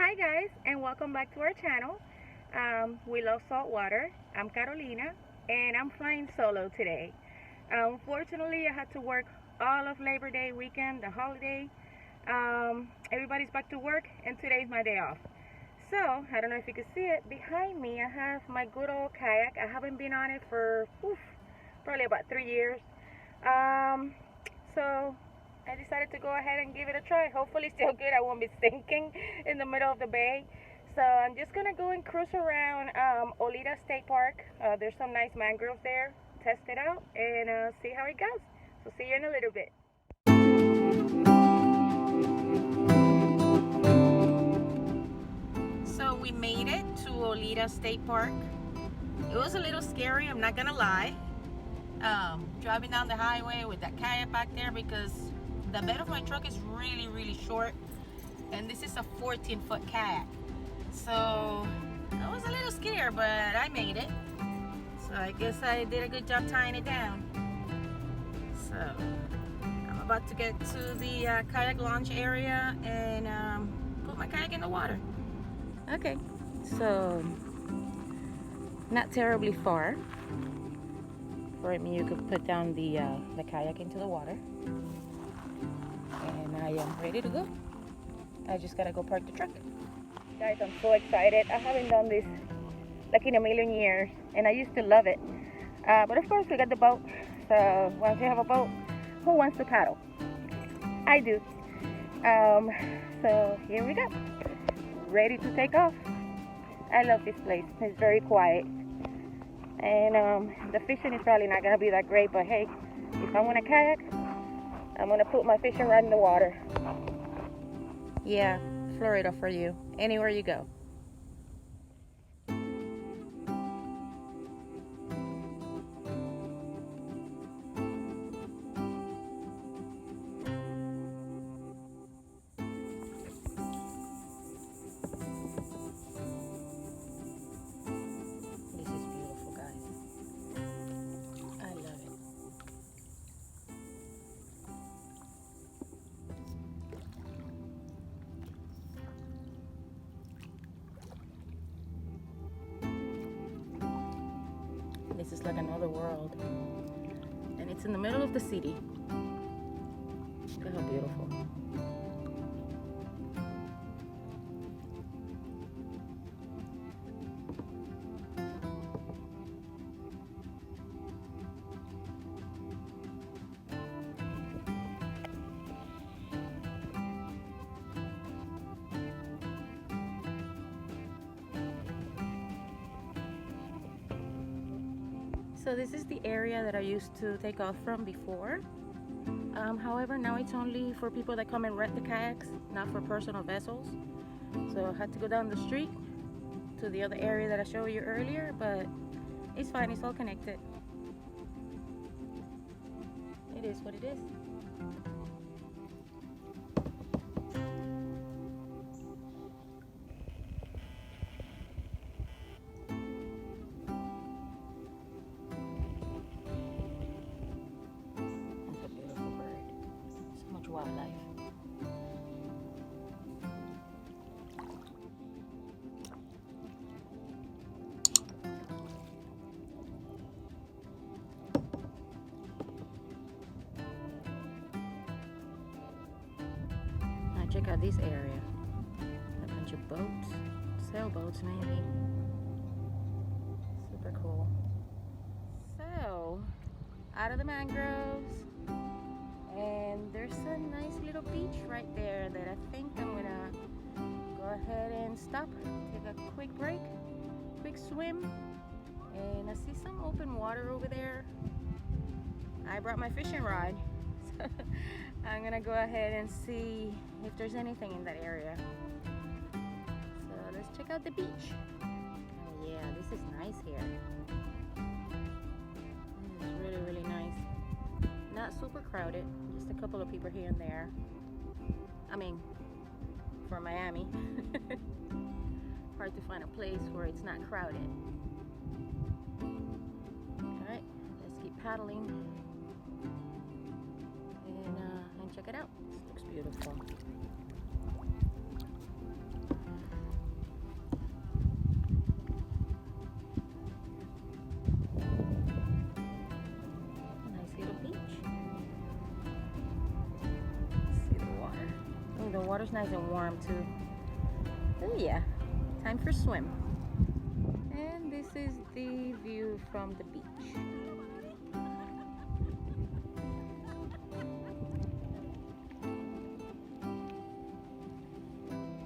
Hi guys, and welcome back to our channel. We love salt water. I'm Carolina and I'm flying solo today. Unfortunately, I had to work all of Labor Day weekend, the holiday. Everybody's back to work and today's my day off. So, I don't know if you can see it. Behind me, I have my good old kayak. I haven't been on it for probably about 3 years. So I decided to go ahead and give it a try. Hopefully it's still good. I won't be sinking in the middle of the bay. So I'm just gonna go and cruise around Oleta State Park. There's some nice mangroves there. Test it out and see how it goes. So see you in a little bit. So we made it to Oleta State Park. It was a little scary, I'm not gonna lie. Driving down the highway with that kayak back there because the bed of my truck is really short and this is a 14-foot kayak. So I was a little scared, but I made it. So I guess I did a good job tying it down. So I'm about to get to the kayak launch area and put my kayak in the water. Okay, so not terribly far. For me, you could put down the kayak into the water. And I am ready to go. I just gotta go park the truck. Guys, I'm so excited. I haven't done this like in a million years, and I used to love it. But of course, we got the boat. So once you have a boat, who wants to paddle? I do. So here we go. Ready to take off. I love this place. It's very quiet. And the fishing is probably not gonna be that great, but hey, if I want a kayak, I'm gonna put my fishing rod in the water. Yeah, Florida for you. Anywhere you go. This is beautiful, guys. I love it. This is like another world. And it's in the middle of the city. Look at how beautiful. So this is the area that I used to take off from before. However, now it's only for people that come and rent the kayaks, not for personal vessels. So I had to go down the street to the other area that I showed you earlier, but it's fine, it's all connected. It is what it is. That's a beautiful bird. So much wildlife. Now check out this area. A bunch of boats, sailboats maybe. Super cool. So, out of the mangroves, and there's a nice little beach right there that I think I'm gonna go ahead and stop, take a quick break, quick swim, and I see some open water over there. I brought my fishing rod, so I'm gonna go ahead and see if there's anything in that area. So let's check out the beach. Oh yeah, this is nice here. This is really nice. Not super crowded, just a couple of people here and there. I mean, for Miami. Hard to find a place where it's not crowded. Alright, let's keep paddling and check it out. This looks beautiful. water's nice and warm too. Oh yeah, time for swim. And this is the view from the beach.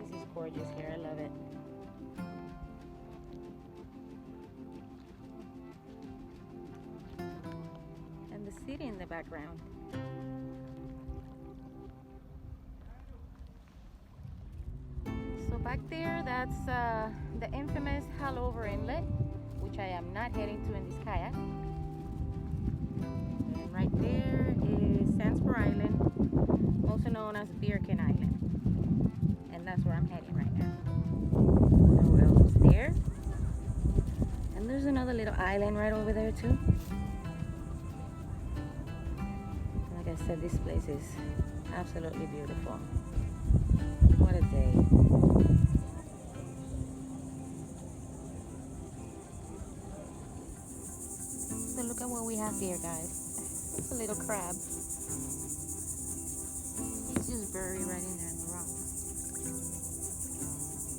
This is gorgeous here, I love it. And the city in the background. So back there, that's the infamous Halover Inlet, which I am not heading to in this kayak. And right there is Sandsboro Island, also known as Birkin Island. And that's where I'm heading right now. So we're almost there. And there's another little island right over there too. Like I said, this place is absolutely beautiful. What a day. So look at what we have here, guys. It's a little crab. He's just buried right in there in the rock.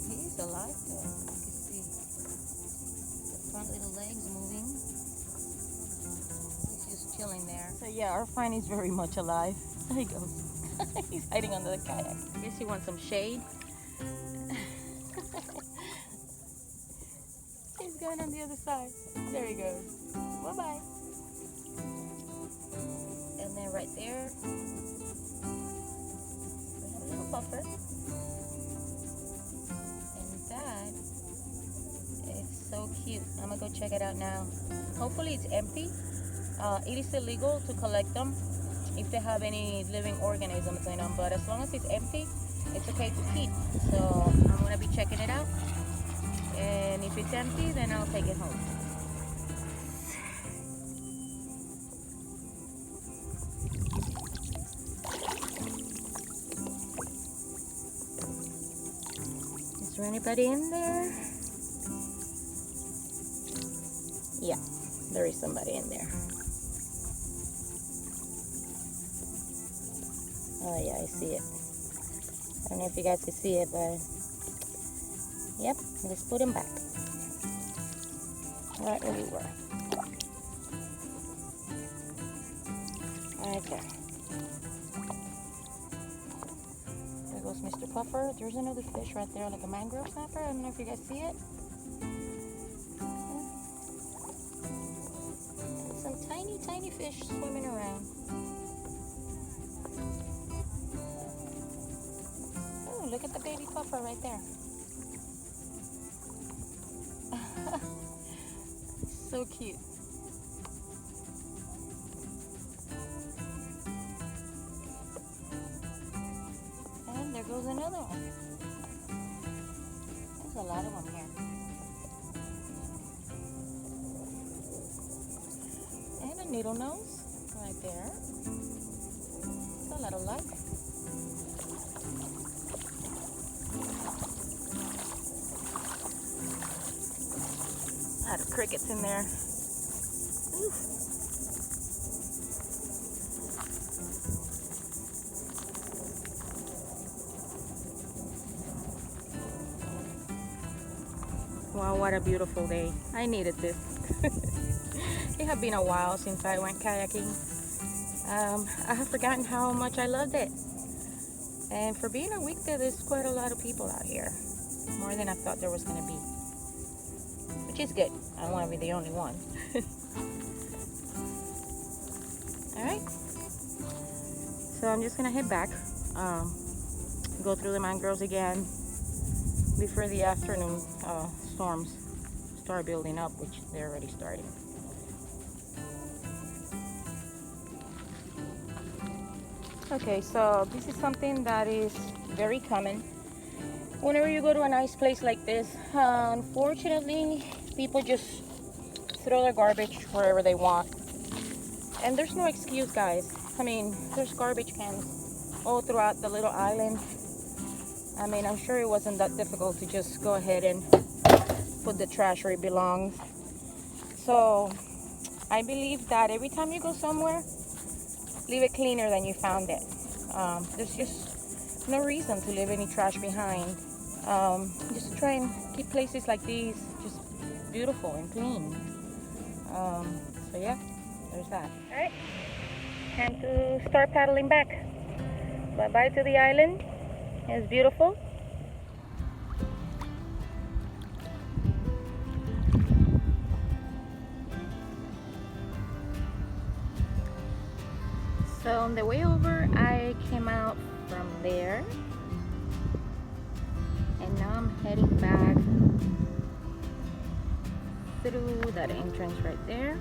He's alive though. You can see the front little legs moving. He's just chilling there. So yeah, our find is very much alive. There he goes. He's hiding under the kayak. I guess he wants some shade. He's going on the other side. There he goes. Bye-bye. And then right there, we have a little puffer. And that is so cute. I'm gonna go check it out now. Hopefully it's empty. It is illegal to collect them if they have any living organisms in them, but as long as it's empty, it's okay to keep. So I'm gonna be checking it out, and if it's empty, then I'll take it home. Is there anybody in there? Yeah, there is somebody in there. Oh yeah, I see it. I don't know if you guys can see it, but yep, let's put him back. Right where we were. Right there. There goes Mr. Puffer. There's another fish right there, like a mangrove snapper. I don't know if you guys see it. And some tiny, tiny fish swimming around. Look at the baby puffer right there. So cute. And there goes another one. There's a lot of them here. And a needle nose right there. There's a lot of life. A lot of crickets in there. Ooh. Wow, what a beautiful day. I needed this. It had been a while since I went kayaking. I have forgotten how much I loved it. And for being a weekday, there's quite a lot of people out here. More than I thought there was going to be. Which is good. I don't want to be the only one. Alright. So I'm just going to head back. Go through the mangroves again before the afternoon storms start building up, which they're already starting. Okay, so this is something that is very common whenever you go to a nice place like this. Unfortunately, people just throw their garbage wherever they want, and there's no excuse, guys. I mean, there's garbage cans all throughout the little island. I mean, I'm sure it wasn't that difficult to just go ahead and put the trash where it belongs. So I believe that every time you go somewhere, leave it cleaner than you found it. There's just no reason to leave any trash behind. Just try and keep places like these just beautiful and clean. So yeah, there's that. All right, time to start paddling back. Bye-bye to the island. It's beautiful. So on the way over, I came out from there, and now I'm heading back through that entrance right there.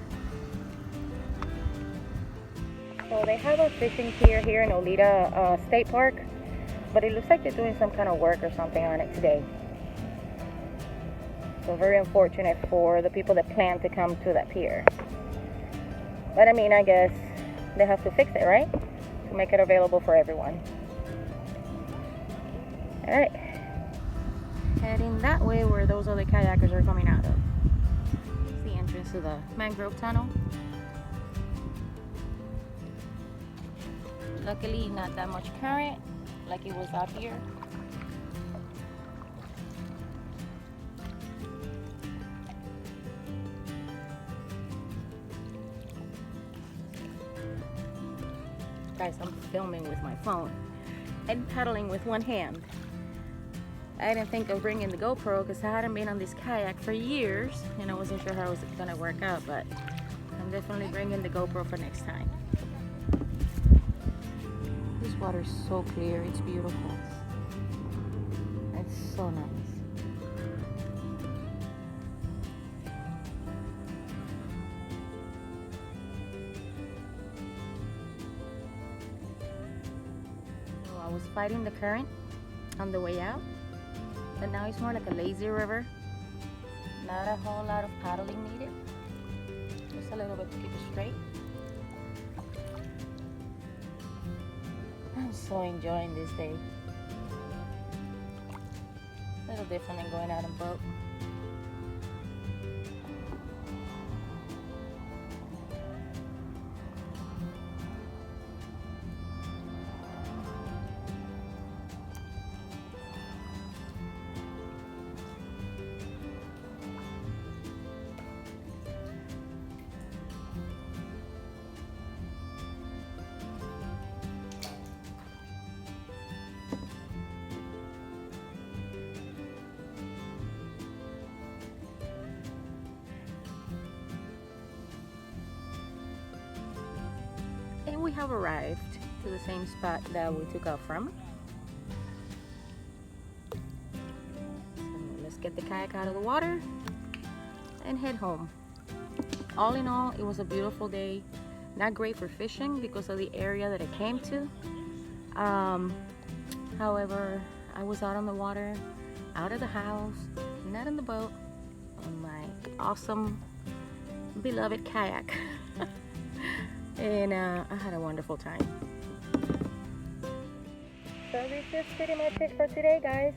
So they have a fishing pier here in Oleta State Park, but it looks like they're doing some kind of work or something on it today. So very unfortunate for the people that plan to come to that pier. But I mean, I guess they have to fix it, right? To make it available for everyone. All right, heading that way where those other kayakers are coming out of. It's the entrance to the mangrove tunnel. Luckily, not that much current like it was out here. Guys, I'm filming with my phone and paddling with one hand. I didn't think of bringing the GoPro because I hadn't been on this kayak for years and I wasn't sure how it was gonna work out, but I'm definitely bringing the GoPro for next time. This water is so clear, it's beautiful. It's so nice. I was fighting the current on the way out, but now it's more like a lazy river. Not a whole lot of paddling needed, just a little bit to keep it straight. I'm so enjoying this day. A little different than going out on boat. And we have arrived to the same spot that we took off from. So let's get the kayak out of the water and head home. All in all, it was a beautiful day. Not great for fishing because of the area that I came to. However, I was out on the water, out of the house, not in the boat, on my awesome, beloved kayak. And I had a wonderful time. So this is pretty much it for today, guys.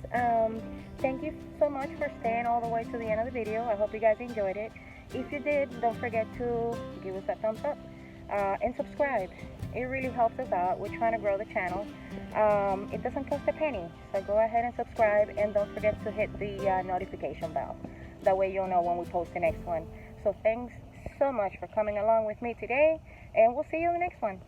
Thank you so much for staying all the way to the end of the video. I hope you guys enjoyed it. If you did, don't forget to give us a thumbs up and subscribe. It really helps us out. We're trying to grow the channel. It doesn't cost a penny, so go ahead and subscribe, and don't forget to hit the notification bell. That way you'll know when we post the next one. So thanks so much for coming along with me today, and we'll see you in the next one.